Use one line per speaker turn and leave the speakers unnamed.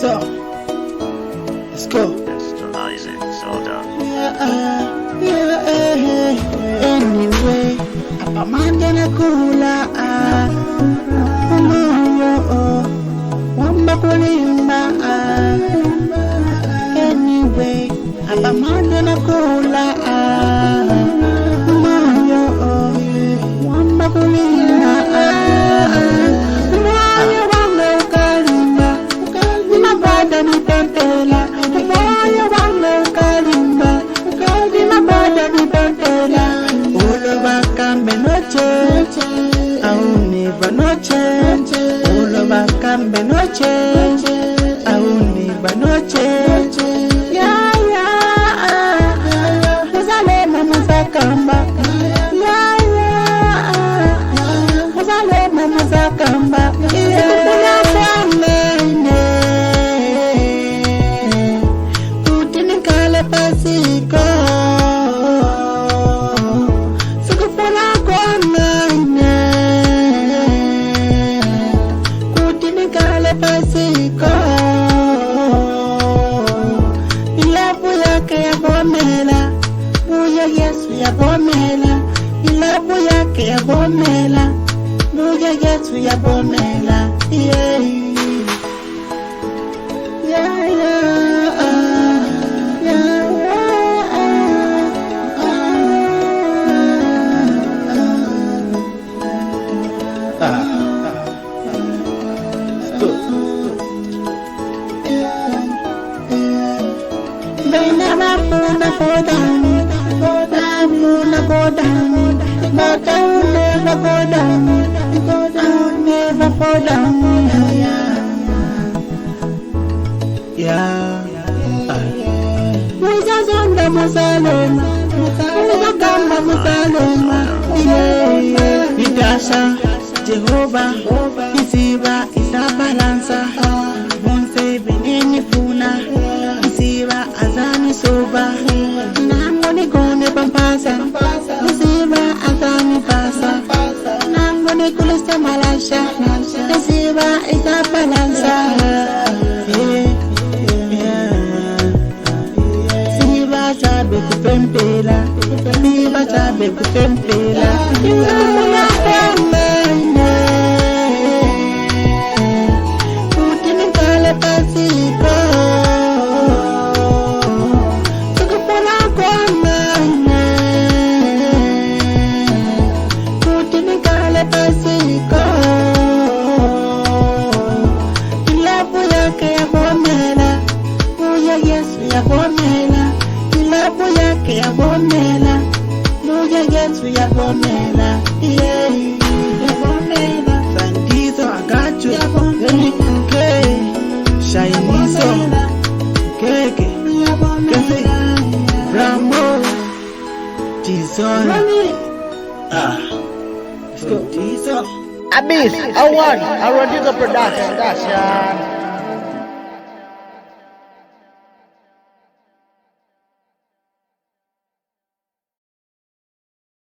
So, let's go.
Mr. Isaac Soda.
Anyway, apa manda na kula moyo wamba kulimba anyway, apa manda na kula moyo wamba kulimba moyo wamba ukalimba mabada ni tempela moyo wamba ukalimba mabada ni tempela ulo bakambe noche auni banoche ulo bakambe noche auni banoche ya muzalema muzakamba muzalema muzakamba sikufuna kwamene kuti nikale pasiko sikufuna kwamene kuti nikale pasiko ilabu yake yabomela buya Yesu yabomela ilabu yake yabomela buya Yesu yabomela yeah. They never go down, never go down. Yeah. Muzazonda muzalema, muzagamba muzalema. Yeah. Nitasha Jehova, isiba isabalansa. Bonse beneni funa, isiba azani soba. Nangoni kone pampasa, isiba azani pasa. Nangoni kulista malasha, isiba isabalansa. Siba sabe kupempela, siba sabe kupempela. Kuti nikale pasiko, sikufuna kwamene. Kuti nikale pasiko, ilabu yake yabomela, buya Yesu yabomela, ilabu yake yabomela, buya Yesu yabomela, yeah, yabomela. Sandizo agacho, okay, Shinizo, Keke, Kese, Rambo, Tizon, let's go, Tizon.
Abyss, Awan, Aradiza Production.